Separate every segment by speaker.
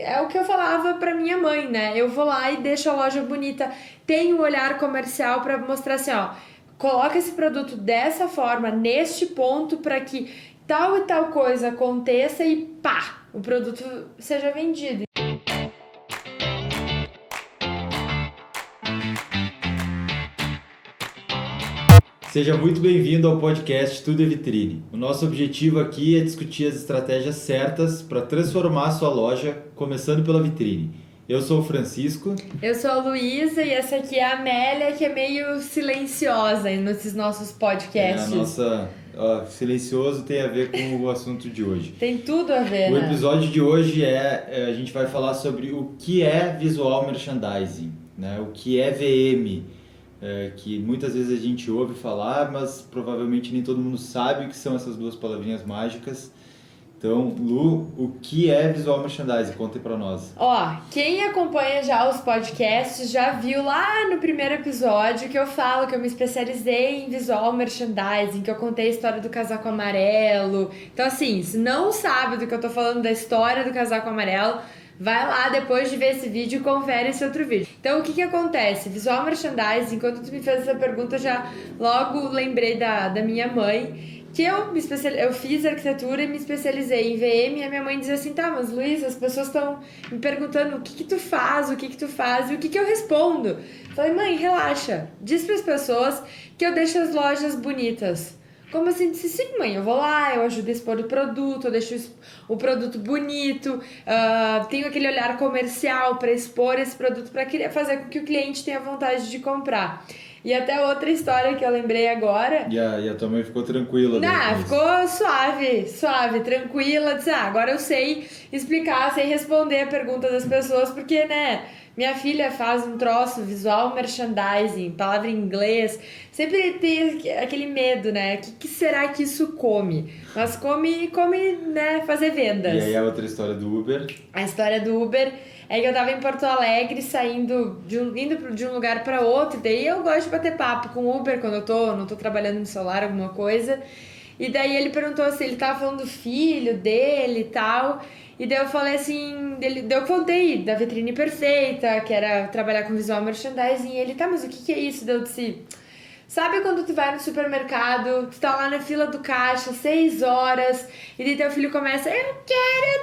Speaker 1: é o que eu falava pra minha mãe, né? Eu vou lá e deixo a loja bonita, tenho um olhar comercial pra mostrar assim, ó, coloca esse produto dessa forma, neste ponto, pra que tal e tal coisa aconteça e pá, o produto seja vendido.
Speaker 2: Seja muito bem-vindo ao podcast Tudo é Vitrine. O nosso objetivo aqui é discutir as estratégias certas para transformar a sua loja, começando pela vitrine. Eu sou o Francisco.
Speaker 1: Eu sou a Luísa e essa aqui é a Amélia, que é meio silenciosa nesses nossos podcasts.
Speaker 2: A nossa silencioso tem a ver com o assunto de hoje.
Speaker 1: Tem tudo a ver,
Speaker 2: O
Speaker 1: né?
Speaker 2: episódio de hoje a gente vai falar sobre o que é visual merchandising, né? O que é VM. Que muitas vezes a gente ouve falar, mas provavelmente nem todo mundo sabe o que são essas duas palavrinhas mágicas. Então, Lu, o que é visual merchandising? Conta aí pra nós.
Speaker 1: Ó, quem acompanha já os podcasts já viu lá no primeiro episódio que eu falo que eu me especializei em visual merchandising, que eu contei a história do casaco amarelo. Então, assim, se não sabe do que eu tô falando da história do casaco amarelo, vai lá depois de ver esse vídeo e confere esse outro vídeo. Então, o que acontece? Visual merchandising, quando tu me fez essa pergunta, eu já logo lembrei da minha mãe, que eu fiz arquitetura e me especializei em VM, e a minha mãe dizia assim, tá, mas Luiz, as pessoas estão me perguntando o que tu faz, o que tu faz, e o que eu respondo? Falei, mãe, relaxa, diz pras pessoas que eu deixo as lojas bonitas. Como assim? Disse, sim, mãe, eu vou lá, eu ajudo a expor o produto, eu deixo o produto bonito, tenho aquele olhar comercial para expor esse produto, para fazer com que o cliente tenha vontade de comprar. E até outra história que eu lembrei agora.
Speaker 2: E a tua mãe ficou tranquila?
Speaker 1: Não, ficou suave, tranquila. Disse, agora eu sei explicar, sei responder a pergunta das pessoas, porque, né, minha filha faz um troço visual merchandising, palavra em inglês, sempre tem aquele medo, né, o que será que isso come? Mas come, né, fazer vendas.
Speaker 2: E aí a outra história do Uber?
Speaker 1: A história do Uber é que eu tava em Porto Alegre, indo de um lugar para outro, e daí eu gosto de bater papo com o Uber quando eu não tô trabalhando no celular, alguma coisa. E daí ele perguntou assim, ele tava falando do filho dele e tal. E daí eu falei assim, daí eu contei da vitrine perfeita, que era trabalhar com visual merchandising, e ele, tá, mas o que é isso? Daí eu disse, sabe quando tu vai no supermercado, tu tá lá na fila do caixa, 6 horas, e daí teu filho começa, eu quero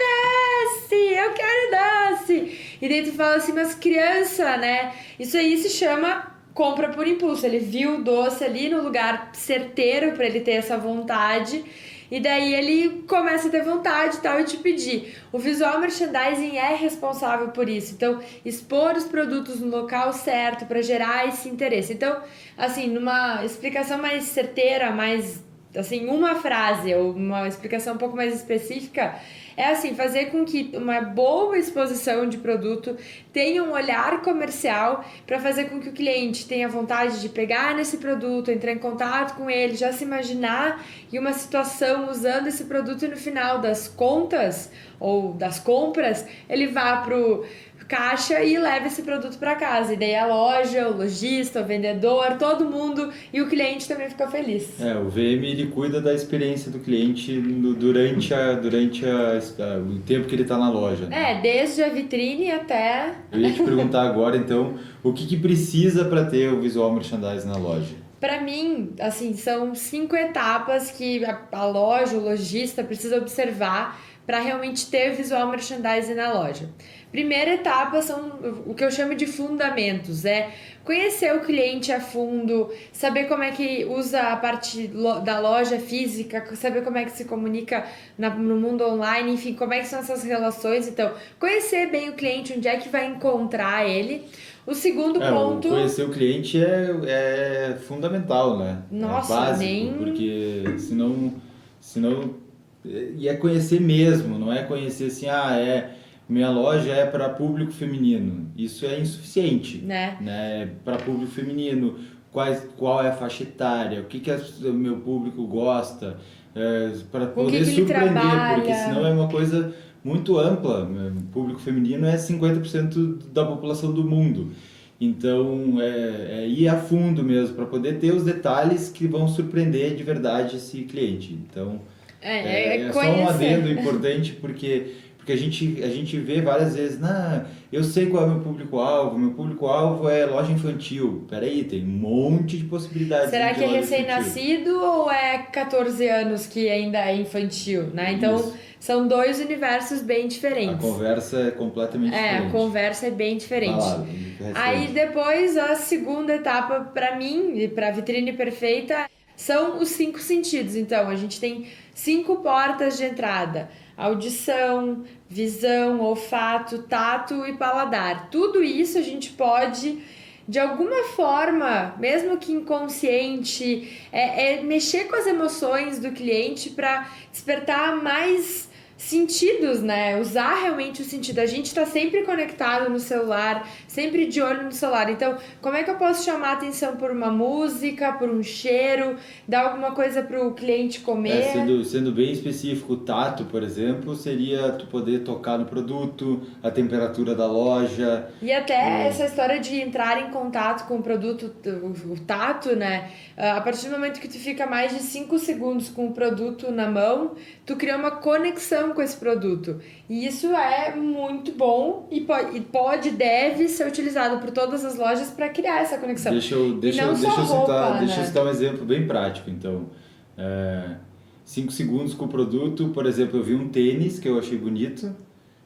Speaker 1: doce. E daí tu fala assim, mas criança, né? Isso aí se chama compra por impulso. Ele viu o doce ali no lugar certeiro pra ele ter essa vontade. E daí ele começa a ter vontade e tal e te pedir. O visual merchandising é responsável por isso. Então, expor os produtos no local certo para gerar esse interesse. Então, assim, numa explicação mais certeira, mais, assim, uma frase ou uma explicação um pouco mais específica, é assim, fazer com que uma boa exposição de produto tenha um olhar comercial para fazer com que o cliente tenha vontade de pegar nesse produto, entrar em contato com ele, já se imaginar em uma situação usando esse produto e no final das contas ou das compras, ele vá pro caixa e leva esse produto para casa. E daí a loja, o lojista, o vendedor, todo mundo e o cliente também fica feliz.
Speaker 2: O VM ele cuida da experiência do cliente durante o tempo que ele está na loja.
Speaker 1: Desde a vitrine até...
Speaker 2: Eu ia te perguntar agora, então, o que precisa para ter o visual merchandising na loja?
Speaker 1: Para mim, assim, são 5 etapas que a loja, o lojista precisa observar para realmente ter visual merchandising na loja. Primeira etapa são o que eu chamo de fundamentos, conhecer o cliente a fundo, saber como é que usa a parte da loja física, saber como é que se comunica no mundo online, enfim, como é que são essas relações. Então, conhecer bem o cliente, onde é que vai encontrar ele. O segundo ponto...
Speaker 2: Conhecer o cliente é fundamental, né?
Speaker 1: Nossa,
Speaker 2: é básico, porque senão... E é conhecer mesmo, não é conhecer assim, minha loja é para público feminino. Isso é insuficiente, né? Para público feminino, qual é a faixa etária, o que o meu público gosta, para poder surpreender, porque senão é uma coisa muito ampla. O público feminino é 50% da população do mundo. Então, é ir a fundo mesmo, para poder ter os detalhes que vão surpreender de verdade esse cliente. Então, só um adendo importante, porque Porque a gente vê várias vezes, eu sei qual é o meu público-alvo é loja infantil. Peraí, tem um monte de possibilidades.
Speaker 1: Será que é recém-nascido ou é 14 anos que ainda é infantil, né? Então, isso. São 2 universos bem diferentes.
Speaker 2: A conversa é completamente diferente.
Speaker 1: A conversa é bem diferente. Aí depois, a segunda etapa para mim, e para Vitrine Perfeita, são os 5 sentidos. Então, a gente tem 5 portas de entrada. Audição, visão, olfato, tato e paladar. Tudo isso a gente pode, de alguma forma, mesmo que inconsciente, mexer com as emoções do cliente para despertar mais sentidos, né? Usar realmente o sentido. A gente está sempre conectado no celular, sempre de olho no celular. Então, como é que eu posso chamar a atenção por uma música, por um cheiro, dar alguma coisa para o cliente comer?
Speaker 2: Sendo bem específico, o tato, por exemplo, seria tu poder tocar no produto, a temperatura da loja.
Speaker 1: E até essa história de entrar em contato com o produto, o tato, né? A partir do momento que tu fica mais de 5 segundos com o produto na mão, tu cria uma conexão com esse produto. E isso é muito bom e deve ser utilizado por todas as lojas para criar essa conexão.
Speaker 2: Deixa eu citar um exemplo bem prático, então. 5 segundos com o produto, por exemplo, eu vi um tênis que eu achei bonito,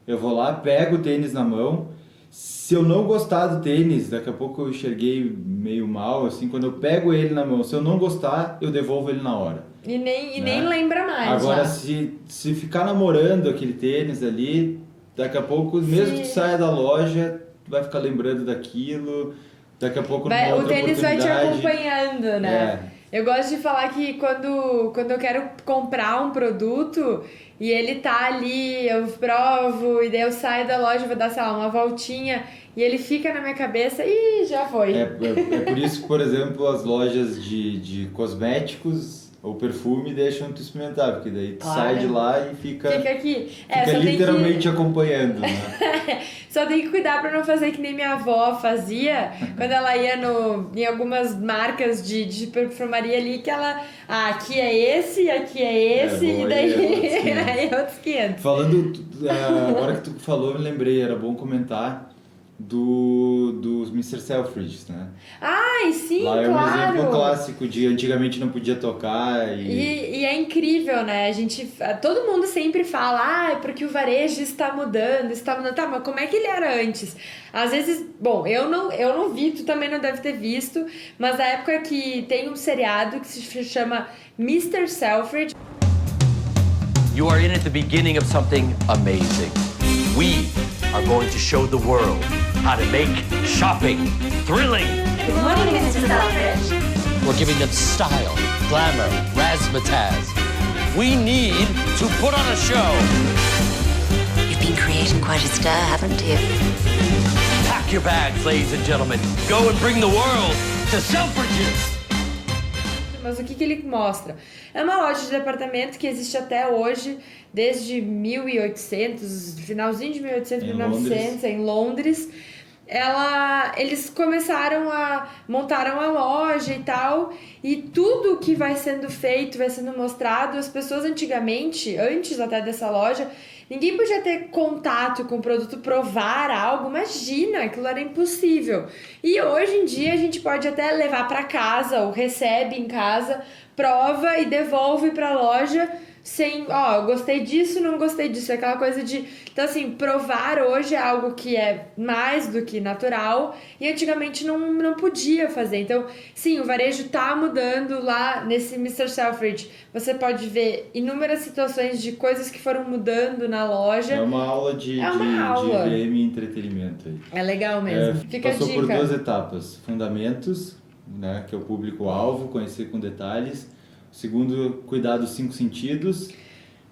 Speaker 2: eu vou lá, pego o tênis na mão. Se eu não gostar do tênis, daqui a pouco eu enxerguei meio mal, assim, quando eu pego ele na mão, se eu não gostar, eu devolvo ele na hora.
Speaker 1: E nem lembra mais.
Speaker 2: Agora, se ficar namorando aquele tênis ali, daqui a pouco, mesmo que saia da loja, tu vai ficar lembrando daquilo, daqui a pouco numa outra
Speaker 1: oportunidade. O tênis vai te acompanhando, né? Eu gosto de falar que quando eu quero comprar um produto e ele tá ali, eu provo, e daí eu saio da loja, vou dar, sei lá, uma voltinha e ele fica na minha cabeça e já foi.
Speaker 2: É por isso que, por exemplo, as lojas de cosméticos ou perfume deixam tu experimentar, porque daí tu sai de lá e fica
Speaker 1: aqui.
Speaker 2: Fica literalmente acompanhando, né?
Speaker 1: Só tem que cuidar pra não fazer que nem minha avó fazia quando ela ia em algumas marcas de perfumaria ali, que ela... aqui é esse, e daí aí outros 500.
Speaker 2: Falando, agora que tu falou, eu me lembrei, era bom comentar dos Mr. Selfridges, né?
Speaker 1: Ai, sim,
Speaker 2: lá é
Speaker 1: claro!
Speaker 2: Um exemplo clássico de antigamente não podia tocar
Speaker 1: e é incrível, né? Todo mundo sempre fala, é porque o varejo está mudando. Tá, mas como é que ele era antes? Às vezes, bom, eu não vi, tu também não deve ter visto, mas na época que tem um seriado que se chama Mr. Selfridge.
Speaker 3: You are in at the beginning of something amazing. We are going to show the world how to make shopping thrilling.
Speaker 4: Good morning, Mr. Selfridge.
Speaker 3: We're giving them style, glamour, razzmatazz. We need to put on a show.
Speaker 4: You've been creating quite a stir, haven't you?
Speaker 3: Pack your bags, ladies and gentlemen. Go and bring the world to Selfridges.
Speaker 1: Mas o que ele mostra? É uma loja de departamento que existe até hoje, desde 1800, finalzinho de 1800, 1900, em Londres. Eles montaram a loja e tal, e tudo que vai sendo feito, vai sendo mostrado. As pessoas antigamente, antes até dessa loja, ninguém podia ter contato com o produto, provar algo, imagina, aquilo era impossível. E hoje em dia a gente pode até levar para casa, ou recebe em casa, prova e devolve para a loja sem, gostei disso, não gostei disso, é aquela coisa de... Então, assim, provar hoje é algo que é mais do que natural e antigamente não podia fazer. Então, sim, o varejo tá mudando lá nesse Mr. Selfridge. Você pode ver inúmeras situações de coisas que foram mudando na loja.
Speaker 2: É uma aula de VM e entretenimento aí.
Speaker 1: É legal mesmo. Fica a dica.
Speaker 2: Passou por 2 etapas. Fundamentos, né, que é o público-alvo, conhecer com detalhes. Segundo, cuidar dos 5 sentidos. O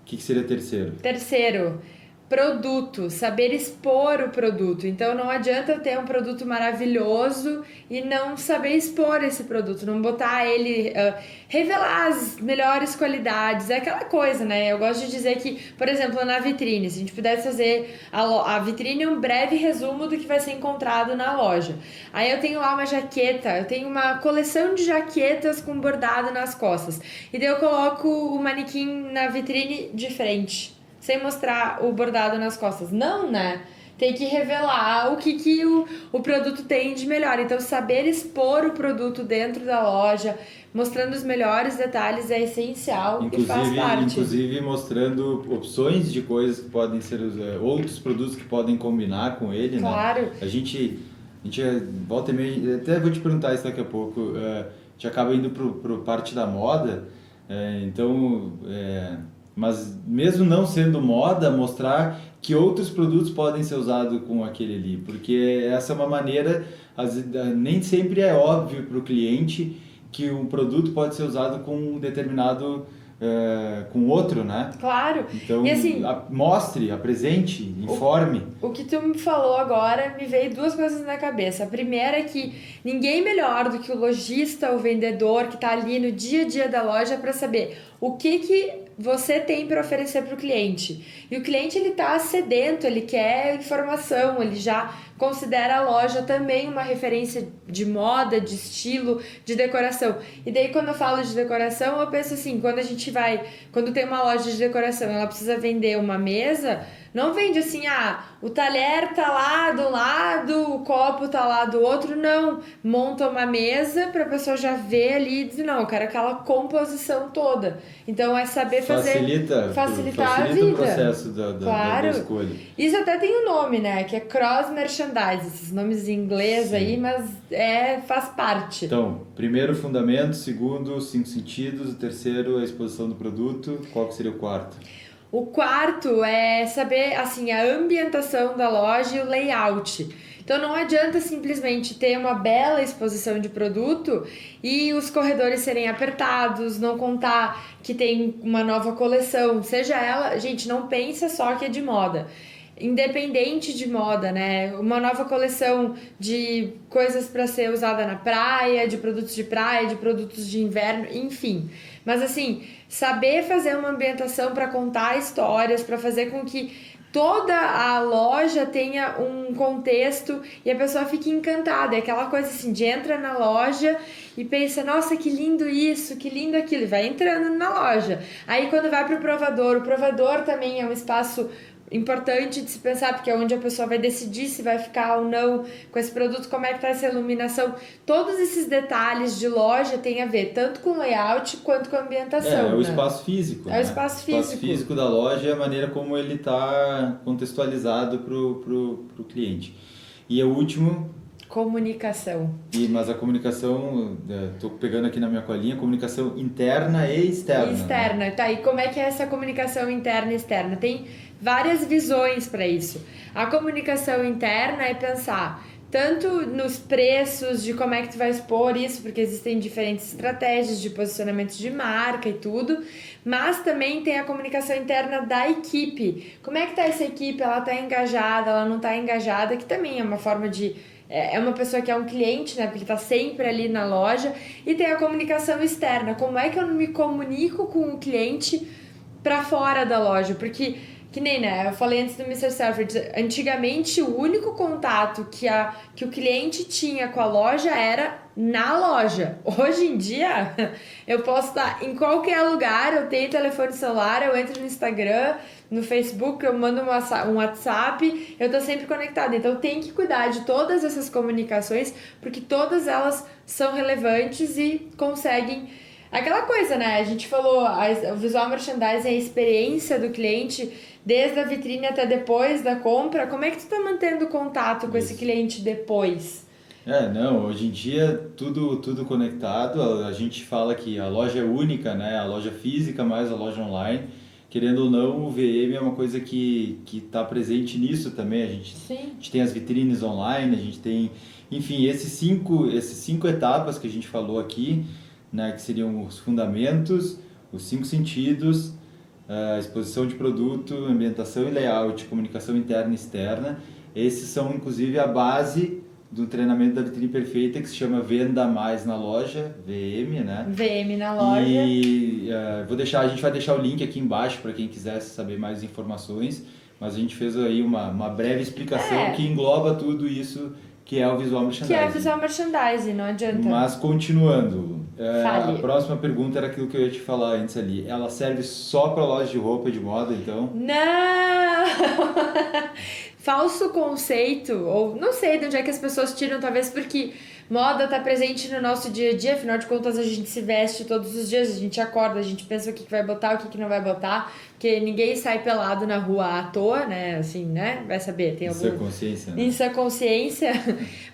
Speaker 2: que seria terceiro?
Speaker 1: Terceiro, produto, saber expor o produto. Então não adianta eu ter um produto maravilhoso e não saber expor esse produto, não botar ele, revelar as melhores qualidades, é aquela coisa, né? Eu gosto de dizer que, por exemplo, na vitrine, se a gente pudesse fazer a vitrine um breve resumo do que vai ser encontrado na loja. Aí eu tenho lá uma jaqueta, eu tenho uma coleção de jaquetas com bordado nas costas, e daí eu coloco o manequim na vitrine de frente. sem mostrar o bordado nas costas. Não, né? Tem que revelar o que o produto tem de melhor. Então, saber expor o produto dentro da loja, mostrando os melhores detalhes é essencial e faz parte.
Speaker 2: Inclusive mostrando opções de coisas que podem ser outros produtos que podem combinar com ele,
Speaker 1: claro.
Speaker 2: Né? A gente volta e meia, até vou te perguntar isso daqui a pouco, a gente acaba indo pro parte da moda, mas mesmo não sendo moda, mostrar que outros produtos podem ser usados com aquele ali, porque essa é uma maneira, nem sempre é óbvio para o cliente que um produto pode ser usado com um determinado, com outro, né?
Speaker 1: Claro.
Speaker 2: Então,
Speaker 1: e assim,
Speaker 2: mostre, apresente, informe.
Speaker 1: O que tu me falou agora, me veio duas coisas na cabeça. A primeira é que ninguém melhor do que o lojista, o vendedor, que está ali no dia a dia da loja para saber o que você tem para oferecer para o cliente. E o cliente, ele tá sedento, ele quer informação, ele já considera a loja também uma referência de moda, de estilo, de decoração. E daí, quando eu falo de decoração, eu penso assim, quando tem uma loja de decoração, ela precisa vender uma mesa, não vende assim, o talher tá lá do lado, o copo tá lá do outro, não. Monta uma mesa pra pessoa já ver ali e dizer, não, eu quero aquela composição toda. Então é saber facilitar a vida.
Speaker 2: O processo da escolha.
Speaker 1: Isso até tem um nome, né, que é cross merchandise, esses nomes em inglês. Sim. Aí, mas faz parte.
Speaker 2: Então, primeiro fundamento, segundo, 5 sentidos, o terceiro, a exposição do produto. Qual que seria o quarto?
Speaker 1: O quarto é saber, assim, a ambientação da loja e o layout. Então não adianta simplesmente ter uma bela exposição de produto e os corredores serem apertados, não contar que tem uma nova coleção, seja ela... Gente, não pensa só que é de moda. Independente de moda, né? Uma nova coleção de coisas para ser usada na praia, de produtos de inverno, enfim. Mas assim, saber fazer uma ambientação para contar histórias, para fazer com que toda a loja tenha um contexto e a pessoa fique encantada. É aquela coisa assim, de entra na loja e pensa, nossa, que lindo isso, que lindo aquilo, e vai entrando na loja. Aí quando vai pro provador, o provador também é um espaço importante de se pensar, porque é onde a pessoa vai decidir se vai ficar ou não com esse produto, como é que tá essa iluminação. Todos esses detalhes de loja tem a ver tanto com layout quanto com ambientação.
Speaker 2: É o espaço físico.
Speaker 1: É o espaço físico.
Speaker 2: O espaço físico da loja é a maneira como ele está contextualizado pro cliente. E o último...
Speaker 1: Comunicação.
Speaker 2: Mas a comunicação, estou pegando aqui na minha colinha, comunicação interna e externa.
Speaker 1: Externa, né? Tá. E como é que é essa comunicação interna e externa? Tem várias visões para isso. A comunicação interna é pensar tanto nos preços, de como é que tu vai expor isso, porque existem diferentes estratégias de posicionamento de marca e tudo, mas também tem a comunicação interna da equipe. Como é que tá essa equipe? Ela tá engajada, ela não tá engajada, que também é uma forma de... É uma pessoa que é um cliente, né? Porque tá sempre ali na loja. E tem a comunicação externa. Como é que eu me comunico com o cliente pra fora da loja? Porque, que nem, né? Eu falei antes do Mr. Selfridge. Antigamente, o único contato que o cliente tinha com a loja era na loja. Hoje em dia, eu posso estar em qualquer lugar. Eu tenho telefone celular, eu entro no Instagram, no Facebook, eu mando um WhatsApp, eu tô sempre conectada. Então tem que cuidar de todas essas comunicações, porque todas elas são relevantes e conseguem... Aquela coisa, né? A gente falou, o visual merchandising é a experiência do cliente, desde a vitrine até depois da compra. Como é que tu tá mantendo contato com esse cliente depois?
Speaker 2: Hoje em dia tudo conectado. A gente fala que a loja é única, né? A loja física mais a loja online. Querendo ou não, o VM é uma coisa que está presente nisso também. A gente tem as vitrines online, a gente tem... Enfim, esses cinco etapas que a gente falou aqui, né, que seriam os fundamentos, os 5 sentidos, a exposição de produto, ambientação e layout, comunicação interna e externa. Esses são, inclusive, a base do treinamento da vitrine perfeita, que se chama Venda Mais na Loja, VM, né?
Speaker 1: VM na loja.
Speaker 2: E a gente vai deixar o link aqui embaixo para quem quiser saber mais informações, mas a gente fez aí uma breve explicação que engloba tudo isso que é o visual merchandising.
Speaker 1: Que é o visual merchandising, não adianta.
Speaker 2: Mas continuando,
Speaker 1: Fale.
Speaker 2: a próxima pergunta era aquilo que eu ia te falar antes ali. Ela serve só para loja de roupa e de moda, então?
Speaker 1: Não! Falso conceito, ou não sei de onde é que as pessoas tiram, talvez porque moda tá presente no nosso dia a dia, afinal de contas a gente se veste todos os dias, a gente acorda, a gente pensa o que vai botar, o que não vai botar, porque ninguém sai pelado na rua à toa, né, assim, né, vai saber, tem
Speaker 2: Isso é consciência, né?
Speaker 1: Isso é consciência,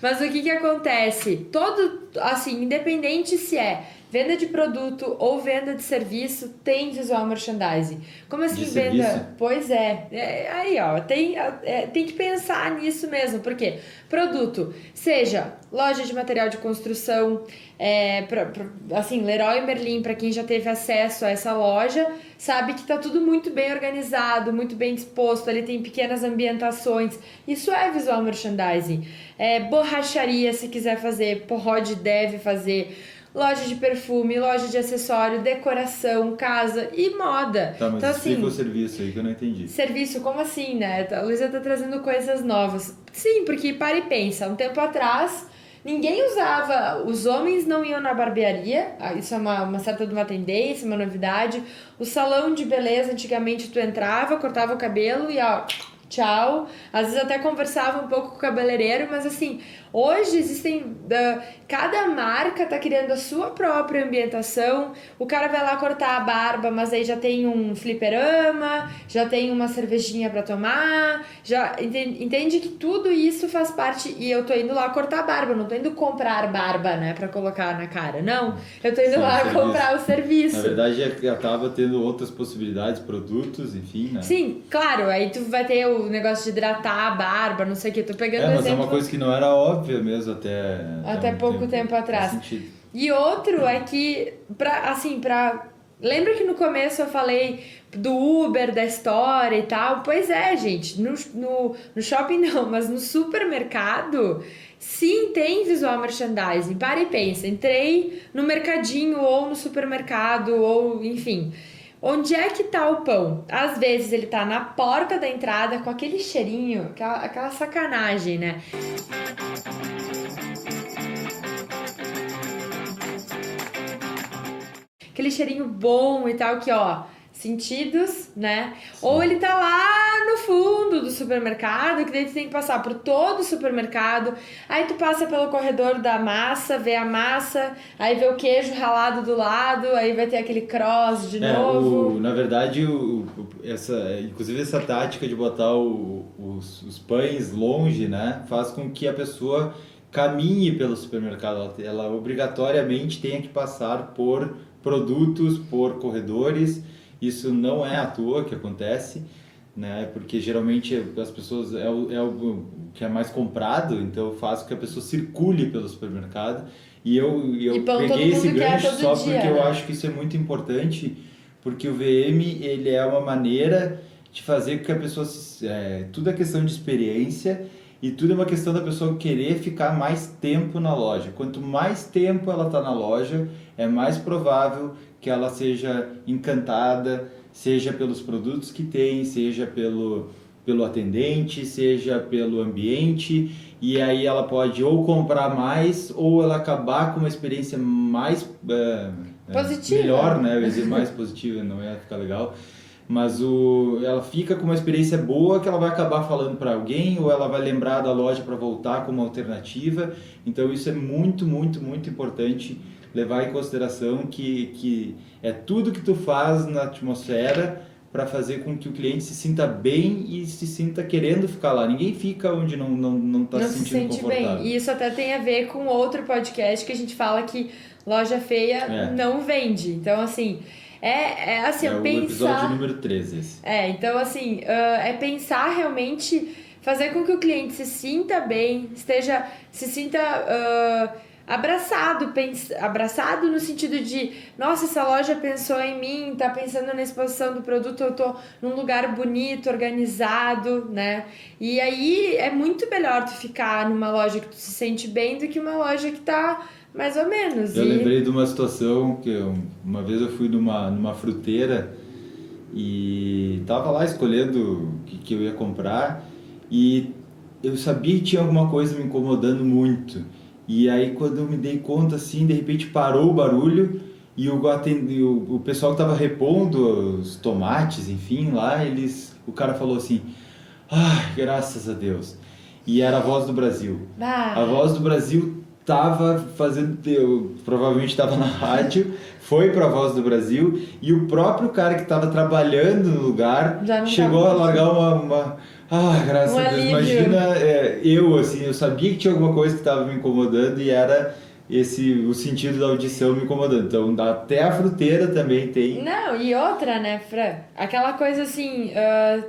Speaker 1: mas o que acontece? Todo, assim, independente se é venda de produto ou venda de serviço, tem visual merchandising. Como assim
Speaker 2: de
Speaker 1: venda?
Speaker 2: Serviço?
Speaker 1: Pois aí ó, tem que pensar nisso mesmo, porque produto, seja loja de material de construção, assim, Leroy Merlin, para quem já teve acesso a essa loja, sabe que tá tudo muito bem organizado, muito bem disposto, ali tem pequenas ambientações, isso é visual merchandising. Borracharia, se quiser fazer, Porrode deve fazer, loja de perfume, loja de acessório, decoração, casa e moda.
Speaker 2: Tá, mas
Speaker 1: então,
Speaker 2: explica
Speaker 1: assim,
Speaker 2: o serviço aí que eu não entendi.
Speaker 1: serviço, como assim, né? A Luísa tá trazendo coisas novas. Sim, porque para e pensa, um tempo atrás ninguém usava, os homens não iam na barbearia, isso é uma certa de uma tendência, uma novidade. O salão de beleza, antigamente tu entrava, cortava o cabelo e ó, tchau. Às vezes até conversava um pouco com o cabeleireiro, mas assim, hoje existem, cada marca tá criando a sua própria ambientação. O cara vai lá cortar a barba, mas aí já tem um fliperama, já tem uma cervejinha pra tomar, já entende que tudo isso faz parte. E eu tô indo lá cortar a barba, não tô indo comprar barba, né, pra colocar na cara, não. Eu tô indo lá comprar o serviço.
Speaker 2: Na verdade, acaba tendo outras possibilidades, produtos, enfim, né?
Speaker 1: Sim, claro, aí tu vai ter o negócio de hidratar a barba, não sei o que, tô pegando
Speaker 2: mas
Speaker 1: exemplo.
Speaker 2: é uma coisa que não era óbvia mesmo até
Speaker 1: um pouco tempo atrás.
Speaker 2: Faz sentido.
Speaker 1: E outro é que, lembra que no começo eu falei do Uber, da história e tal? Pois é, gente, no shopping não, mas no supermercado, sim, tem visual merchandising. Para e pensa, entrei no mercadinho ou no supermercado ou, enfim... Onde é que tá o pão? Às vezes ele tá na porta da entrada com aquele cheirinho, aquela sacanagem, né? Aquele cheirinho bom e tal, que ó, sentidos, né? Sim. Ou ele tá lá no fundo do supermercado, que daí tu tem que passar por todo o supermercado, aí tu passa pelo corredor da massa, vê a massa, aí vê o queijo ralado do lado, aí vai ter aquele cross de novo.
Speaker 2: Na verdade, inclusive essa tática de botar os pães longe, né, faz com que a pessoa caminhe pelo supermercado, ela obrigatoriamente tenha que passar por produtos, por corredores. Isso não é à toa que acontece, né? Porque geralmente as pessoas é o que é mais comprado, então faz com que a pessoa circule pelo supermercado. E eu peguei esse gancho só porque eu acho que isso é muito importante, porque o VM ele é uma maneira de fazer com que a pessoa tudo é questão de experiência e tudo é uma questão da pessoa querer ficar mais tempo na loja. Quanto mais tempo ela está na loja, é mais provável que ela seja encantada, seja pelos produtos que tem, seja pelo atendente, seja pelo ambiente, e aí ela pode ou comprar mais, ou ela acabar com uma experiência mais
Speaker 1: positiva.
Speaker 2: Melhor, né? Eu ia dizer mais positiva, não ia ficar legal, mas ela fica com uma experiência boa que ela vai acabar falando para alguém, ou ela vai lembrar da loja para voltar como alternativa. Então isso é muito, muito, muito importante levar em consideração que é tudo que tu faz na atmosfera para fazer com que o cliente se sinta bem e se sinta querendo ficar lá. Ninguém fica onde não está se sentindo confortável.
Speaker 1: Bem. E isso até tem a ver com outro podcast que a gente fala que loja feia não vende. Então, assim... assim,
Speaker 2: o episódio número 13 esse.
Speaker 1: Então assim, é pensar realmente, fazer com que o cliente se sinta bem, se sinta abraçado no sentido de, nossa, essa loja pensou em mim, tá pensando na exposição do produto, eu tô num lugar bonito, organizado, né? E aí é muito melhor tu ficar numa loja que tu se sente bem do que uma loja que tá mais ou menos.
Speaker 2: Eu lembrei de uma situação que uma vez eu fui numa fruteira e tava lá escolhendo o que eu ia comprar e eu sabia que tinha alguma coisa me incomodando muito. E aí quando eu me dei conta, assim, de repente parou o barulho e o pessoal que estava repondo os tomates, enfim, lá, o cara falou assim, graças a Deus. E era a Voz do Brasil. A Voz do Brasil estava fazendo, eu provavelmente estava na rádio, foi para a Voz do Brasil, e o próprio cara que estava trabalhando no lugar chegou a largar uma graças a Deus, imagina, eu sabia que tinha alguma coisa que estava me incomodando e era o sentido da audição me incomodando. Então, até a fruteira também tem.
Speaker 1: Não, e outra, né, Fran? Aquela coisa assim,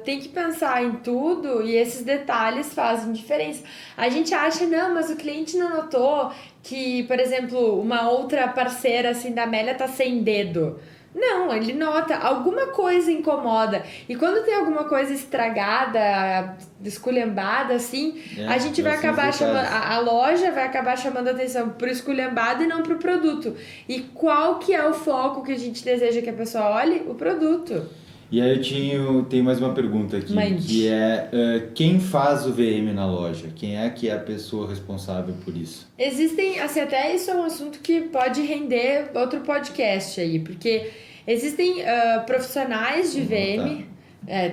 Speaker 1: tem que pensar em tudo e esses detalhes fazem diferença. A gente acha, não, mas o cliente não notou que, por exemplo, uma outra parceira assim da Amélia tá sem dedo. Não, ele nota, alguma coisa incomoda. E quando tem alguma coisa estragada, esculhambada, assim, a gente vai acabar chamando, a loja vai acabar chamando a atenção pro esculhambado e não pro produto. E qual que é o foco que a gente deseja que a pessoa olhe? O produto.
Speaker 2: E aí eu tenho mais uma pergunta aqui, que é quem faz o VM na loja? Quem é que é a pessoa responsável por isso?
Speaker 1: Existem, assim, até isso é um assunto que pode render outro podcast aí, porque existem profissionais de VM...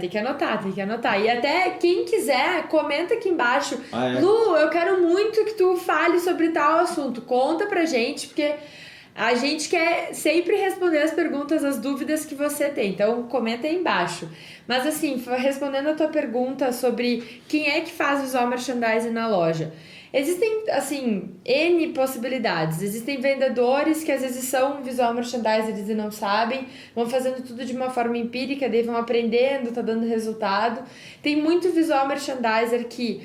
Speaker 1: tem que anotar. E até quem quiser, comenta aqui embaixo. Lu, eu quero muito que tu fale sobre tal assunto. Conta pra gente, porque... A gente quer sempre responder as perguntas, as dúvidas que você tem. Então, comenta aí embaixo. Mas, assim, respondendo a tua pergunta sobre quem é que faz visual merchandising na loja. Existem, assim, N possibilidades. Existem vendedores que às vezes são visual merchandisers e não sabem, vão fazendo tudo de uma forma empírica, daí vão aprendendo, tá dando resultado. Tem muito visual merchandiser que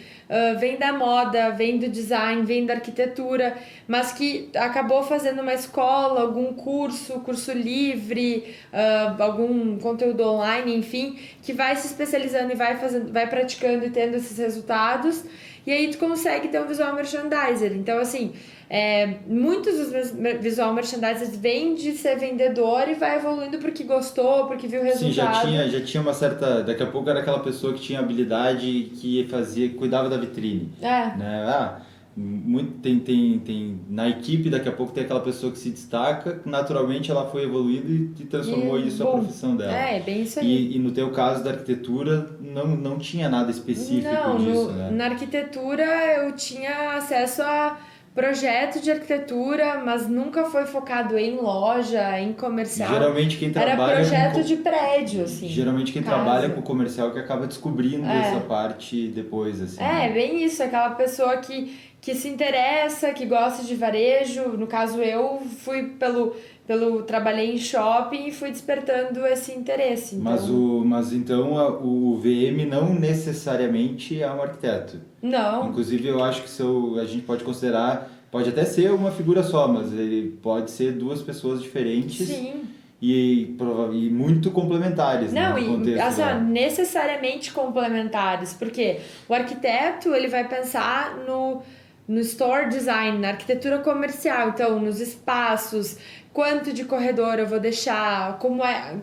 Speaker 1: vem da moda, vem do design, vem da arquitetura, mas que acabou fazendo uma escola, algum curso livre, algum conteúdo online, enfim, que vai se especializando e vai praticando e tendo esses resultados. E aí tu consegue ter um visual merchandiser. Então, assim, muitos dos visual merchandisers vêm de ser vendedor e vai evoluindo porque gostou, porque viu o resultado.
Speaker 2: Sim, já tinha uma certa... Daqui a pouco era aquela pessoa que tinha habilidade que cuidava da vitrine. Né? Tem na equipe, daqui a pouco tem aquela pessoa que se destaca, naturalmente ela foi evoluindo e transformou isso a profissão dela.
Speaker 1: É bem isso aí.
Speaker 2: E no teu caso da arquitetura, não tinha nada específico disso, né?
Speaker 1: Na arquitetura eu tinha acesso a projeto de arquitetura, mas nunca foi focado em loja, em comercial.
Speaker 2: Geralmente quem trabalha...
Speaker 1: Era projeto de prédio, assim.
Speaker 2: Geralmente quem trabalha com comercial que acaba descobrindo essa parte depois, assim.
Speaker 1: Bem isso, aquela pessoa que se interessa, que gosta de varejo. No caso, eu fui trabalhei em shopping e fui despertando esse interesse. Então...
Speaker 2: Mas então o VM não necessariamente é um arquiteto.
Speaker 1: Não.
Speaker 2: Inclusive eu acho que a gente pode considerar, pode até ser uma figura só, mas ele pode ser duas pessoas diferentes.
Speaker 1: Sim.
Speaker 2: E muito complementares.
Speaker 1: Não,
Speaker 2: no contexto
Speaker 1: necessariamente complementares, porque o arquiteto ele vai pensar no store design, na arquitetura comercial, então nos espaços, quanto de corredor eu vou deixar,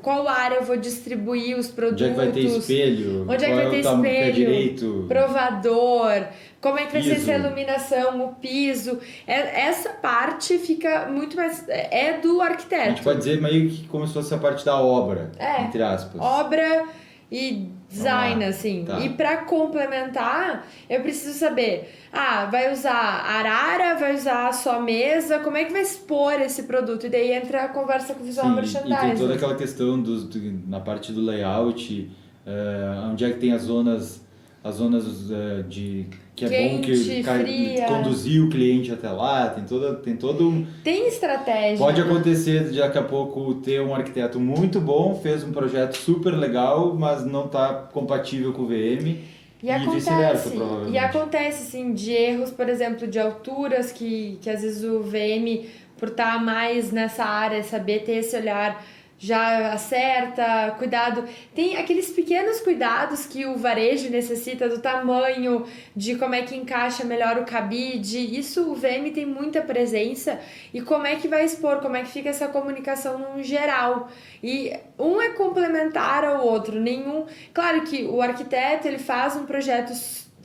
Speaker 1: qual área eu vou distribuir os produtos,
Speaker 2: onde é que vai ter espelho,
Speaker 1: onde é que vai ter espelho,
Speaker 2: direito,
Speaker 1: provador, como é que vai ser essa iluminação, o piso, essa parte fica muito mais, do arquiteto.
Speaker 2: A gente pode dizer meio que como se fosse a parte da obra, entre aspas.
Speaker 1: Obra e design, assim.
Speaker 2: Tá.
Speaker 1: E para complementar, eu preciso saber, vai usar arara, vai usar só mesa, como é que vai expor esse produto? E daí entra a conversa com o visual merchandising.
Speaker 2: E tem toda aquela questão na parte do layout, onde é que tem as zonas de que
Speaker 1: quente,
Speaker 2: é bom que conduzir o cliente até lá, tem
Speaker 1: estratégia.
Speaker 2: Pode acontecer daqui a pouco ter um arquiteto muito bom, fez um projeto super legal, mas não está compatível com o VM. E vice-versa, provavelmente.
Speaker 1: E acontece, assim, de erros, por exemplo, de alturas, que às vezes o VM, por estar mais nessa área, saber ter esse olhar, já acerta, cuidado. Tem aqueles pequenos cuidados que o varejo necessita, do tamanho, de como é que encaixa melhor o cabide. Isso o VM tem muita presença. E como é que vai expor, como é que fica essa comunicação no geral. E um é complementar ao outro, nenhum... Claro que o arquiteto, ele faz um projeto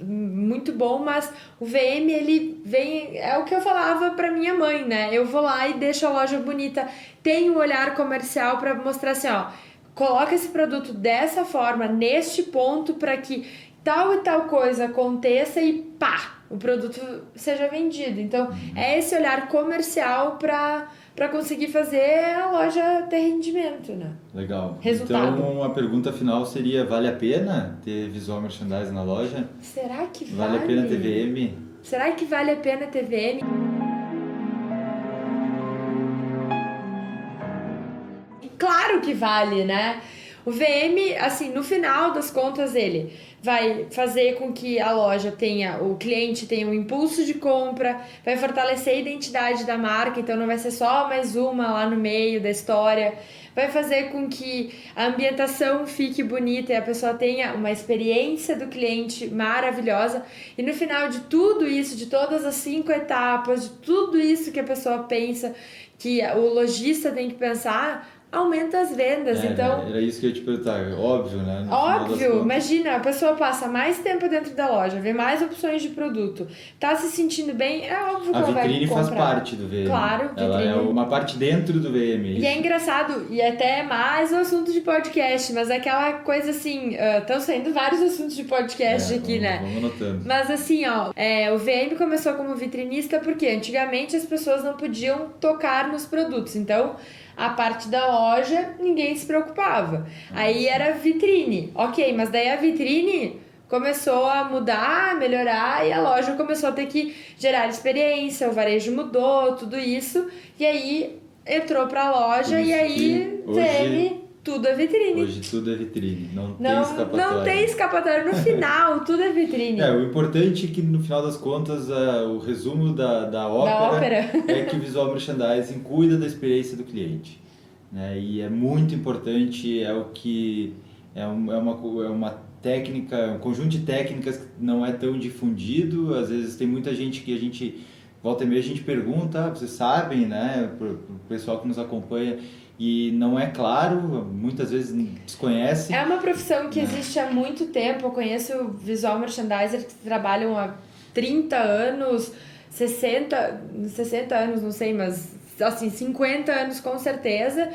Speaker 1: muito bom, mas o VM, ele vem... É o que eu falava pra minha mãe, né? Eu vou lá e deixo a loja bonita. Tem um olhar comercial pra mostrar assim, ó, coloca esse produto dessa forma, neste ponto, pra que tal e tal coisa aconteça e pá, o produto seja vendido. Então, é esse olhar comercial pra conseguir fazer a loja ter rendimento, né?
Speaker 2: Legal.
Speaker 1: Resultado.
Speaker 2: Então, a pergunta final seria, vale a pena ter visual merchandising na loja?
Speaker 1: Será que
Speaker 2: Vale a pena ter VM?
Speaker 1: Será que vale a pena ter VM? Claro que vale, né? O VM, assim, no final das contas, ele vai fazer com que a loja tenha, o cliente tenha um impulso de compra, vai fortalecer a identidade da marca, então não vai ser só mais uma lá no meio da história, vai fazer com que a ambientação fique bonita e a pessoa tenha uma experiência do cliente maravilhosa. E no final de tudo isso, de todas as 5 etapas, de tudo isso que a pessoa pensa, que o lojista tem que pensar, aumenta as vendas, então...
Speaker 2: Era isso que eu ia te perguntar, óbvio, né?
Speaker 1: Óbvio, imagina, a pessoa passa mais tempo dentro da loja, vê mais opções de produto, tá se sentindo bem, é óbvio que ela vai comprar.
Speaker 2: A vitrine faz parte do VM.
Speaker 1: Claro, vitrine.
Speaker 2: Ela é uma parte dentro do VM.
Speaker 1: E é engraçado, e até mais um assunto de podcast, mas é aquela coisa assim, estão saindo vários assuntos de podcast aqui, né?
Speaker 2: Vamos anotando.
Speaker 1: Mas assim, ó, o VM começou como vitrinista porque antigamente as pessoas não podiam tocar nos produtos, então... A parte da loja, ninguém se preocupava. Aí era vitrine. Ok, mas daí a vitrine começou a mudar, melhorar, e a loja começou a ter que gerar experiência, o varejo mudou, tudo isso. E aí entrou pra loja e aí VM, tudo é vitrine.
Speaker 2: Hoje tudo é vitrine, não tem escapatória.
Speaker 1: Não tem escapatória no final, tudo é vitrine.
Speaker 2: O importante é que no final das contas o resumo da ópera é que o visual merchandising cuida da experiência do cliente, né? E é muito importante, é uma técnica, um conjunto de técnicas que não é tão difundido. Às vezes tem muita gente que a gente volta e meia a gente pergunta, vocês sabem, né, pro pessoal que nos acompanha, e não é claro, muitas vezes desconhece.
Speaker 1: É uma profissão que existe há muito tempo. Eu conheço visual merchandisers que trabalham há 30 anos, 60 anos, não sei, mas assim, 50 anos com certeza.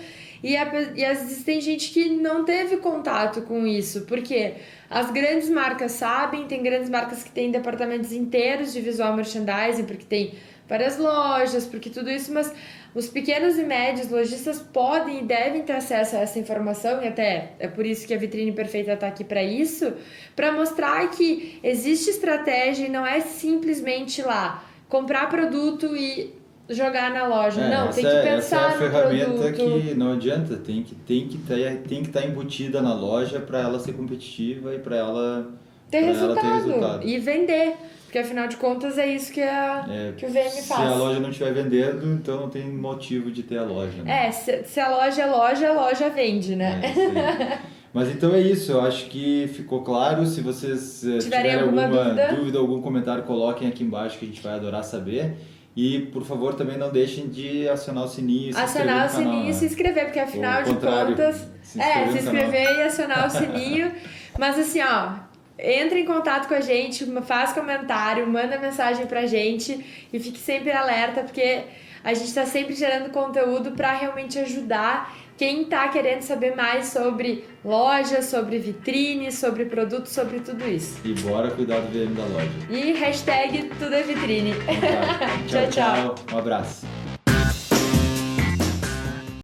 Speaker 1: E às vezes tem gente que não teve contato com isso, porque as grandes marcas sabem, tem grandes marcas que têm departamentos inteiros de visual merchandising, porque tem várias lojas, porque tudo isso, mas os pequenos e médios lojistas podem e devem ter acesso a essa informação, e até é por isso que a Vitrine Perfeita está aqui para isso, para mostrar que existe estratégia e não é simplesmente ir lá comprar produto e jogar na loja. Não, tem que pensar no produto. Essa é a ferramenta
Speaker 2: que não adianta, tem que estar embutida na loja para ela ser competitiva e para ela ter resultado
Speaker 1: e vender. Porque afinal de contas é isso que o VM faz.
Speaker 2: Se a loja não estiver vendendo, então não tem motivo de ter a loja, né?
Speaker 1: Se a loja é loja, a loja vende, né?
Speaker 2: Mas então é isso, eu acho que ficou claro. Se vocês tiverem alguma dúvida, algum comentário, coloquem aqui embaixo que a gente vai adorar saber. E, por favor, também não deixem de acionar o sininho e se inscrever no canal. Acionar o sininho
Speaker 1: e se inscrever, porque afinal de contas... se inscrever e acionar o sininho. Mas assim, ó... Entra em contato com a gente, faz comentário, manda mensagem pra gente e fique sempre alerta, porque a gente tá sempre gerando conteúdo pra realmente ajudar quem tá querendo saber mais sobre loja, sobre vitrine, sobre produto, sobre tudo isso.
Speaker 2: E bora cuidar do VM da loja.
Speaker 1: E hashtag tudo é vitrine.
Speaker 2: Tchau. Um abraço.